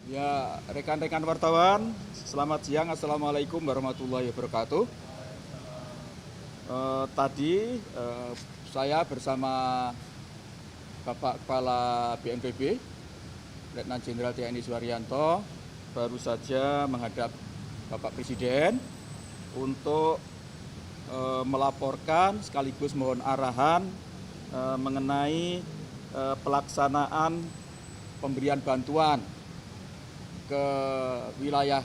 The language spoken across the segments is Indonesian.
Ya, rekan-rekan wartawan, selamat siang. Assalamualaikum warahmatullahi wabarakatuh. Tadi saya bersama Bapak Kepala BNPB, Letnan Jenderal TNI Suharyanto, baru saja menghadap Bapak Presiden untuk melaporkan sekaligus mohon arahan mengenai pelaksanaan pemberian bantuan ke wilayah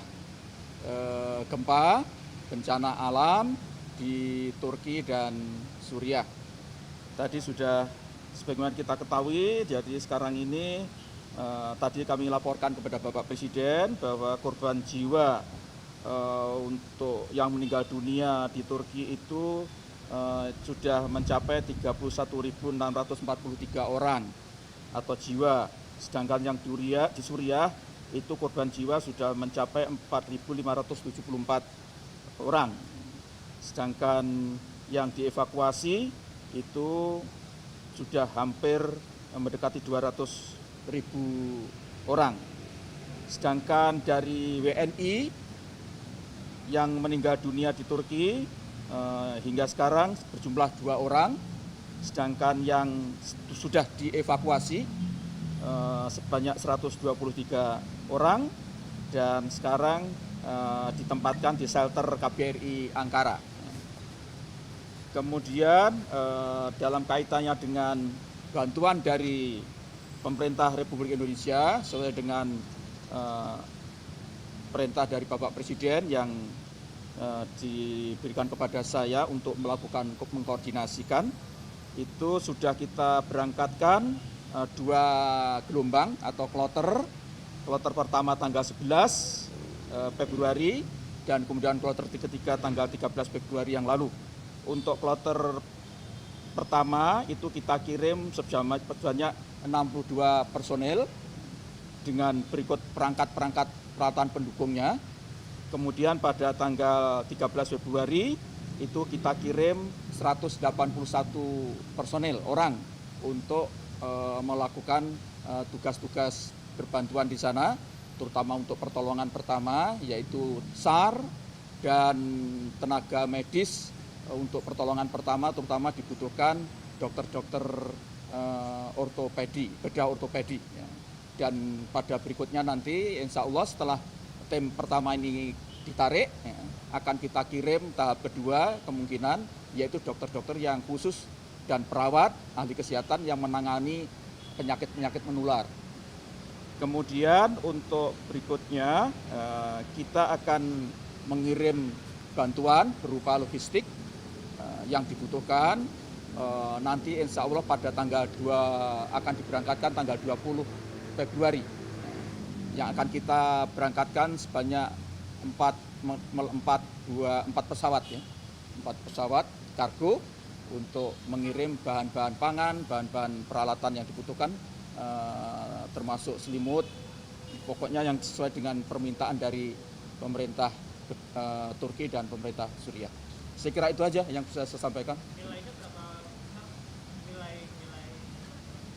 gempa, bencana alam di Turki dan Suriah. Tadi sudah sebagaimana kita ketahui, jadi sekarang ini tadi kami laporkan kepada Bapak Presiden bahwa korban jiwa untuk yang meninggal dunia di Turki itu sudah mencapai 31.643 orang atau jiwa, sedangkan yang di Suriah itu korban jiwa sudah mencapai 4.574 orang. Sedangkan yang dievakuasi itu sudah hampir mendekati 200.000 orang. Sedangkan dari WNI yang meninggal dunia di Turki hingga sekarang berjumlah 2 orang, sedangkan yang sudah dievakuasi sebanyak 123 orang dan sekarang ditempatkan di shelter KBRI Ankara. Kemudian dalam kaitannya dengan bantuan dari pemerintah Republik Indonesia sesuai dengan perintah dari Bapak Presiden yang diberikan kepada saya untuk mengkoordinasikan, itu sudah kita berangkatkan 2 gelombang atau kloter. Kloter pertama tanggal 11 Februari dan kemudian kloter ketiga tanggal 13 Februari yang lalu. Untuk kloter pertama itu kita kirim sebanyak 62 personel dengan berikut perangkat-perangkat peralatan pendukungnya. Kemudian pada tanggal 13 Februari itu kita kirim 181 personel orang untuk melakukan tugas-tugas berbantuan di sana, terutama untuk pertolongan pertama yaitu SAR dan tenaga medis. Untuk pertolongan pertama terutama dibutuhkan dokter-dokter ortopedi, bedah ortopedi. Dan pada berikutnya nanti insya Allah setelah tim pertama ini ditarik, akan kita kirim tahap kedua kemungkinan yaitu dokter-dokter yang khusus dan perawat ahli kesehatan yang menangani penyakit-penyakit menular. Kemudian untuk berikutnya kita akan mengirim bantuan berupa logistik yang dibutuhkan. Nanti insya Allah pada tanggal 2 akan diberangkatkan tanggal 20 Februari. Yang akan kita berangkatkan sebanyak 4 pesawat ya. 4 pesawat kargo untuk mengirim bahan-bahan pangan, bahan-bahan peralatan yang dibutuhkan, termasuk selimut, pokoknya yang sesuai dengan permintaan dari pemerintah Turki dan pemerintah Suriah. Saya kira itu aja yang bisa saya sampaikan. Nilainya berapa?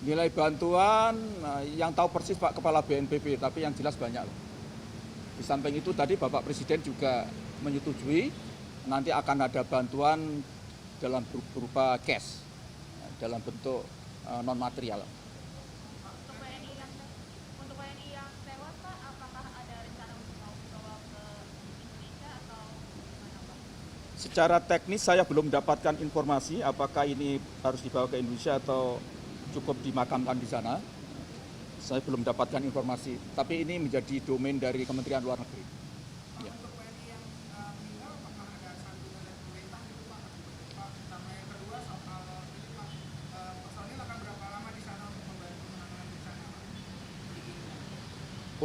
Nilai bantuan yang tahu persis Pak Kepala BNPB, tapi yang jelas banyak. Di samping itu tadi Bapak Presiden juga menyetujui nanti akan ada bantuan dalam berupa cash, dalam bentuk non material. Untuk WNI yang tewas, Pak, apakah ada rencana untuk mau dibawa ke Indonesia atau gimana, Pak? Secara teknis saya belum mendapatkan informasi apakah ini harus dibawa ke Indonesia atau cukup dimakamkan di sana. Saya belum mendapatkan informasi, tapi ini menjadi domain dari Kementerian Luar Negeri. Ya. Untuk WNI yang meninggal, apakah ada santunan dari pemerintah gitu Pak? Sama yang kedua soal ini Pak, personil akan berapa lama di sana untuk membantu penanganan bencana Pak?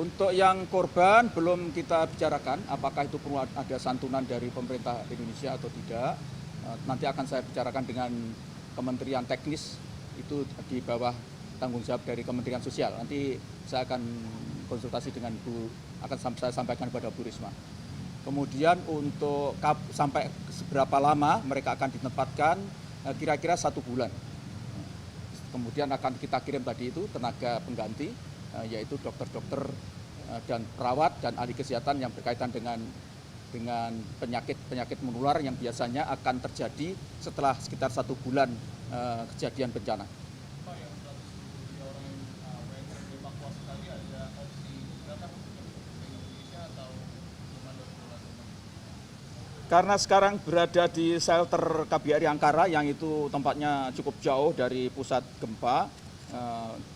Untuk yang korban belum kita bicarakan apakah itu perlu ada santunan dari pemerintah Indonesia atau tidak. Nanti akan saya bicarakan dengan Kementerian Teknis, itu di bawah tanggung jawab dari Kementerian Sosial. Nanti saya akan konsultasi dengan saya sampaikan kepada Bu Risma. Kemudian untuk sampai seberapa lama mereka akan ditempatkan, kira-kira 1 bulan. Kemudian akan kita kirim tadi itu tenaga pengganti, yaitu dokter-dokter dan perawat dan ahli kesehatan yang berkaitan dengan penyakit menular yang biasanya akan terjadi setelah sekitar 1 bulan kejadian bencana. Pak, yang 173 orang yang WNI dievakuasi tadi ada opsi datang ke Indonesia atau belum ada informasi? Karena sekarang berada di shelter KBRI Ankara yang itu tempatnya cukup jauh dari pusat gempa,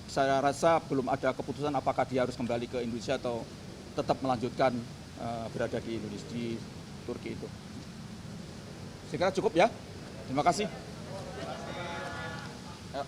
saya rasa belum ada keputusan apakah dia harus kembali ke Indonesia atau tetap melanjutkan berada di Indonesia, di Turki itu. Saya kira cukup ya. Terima kasih. Ya.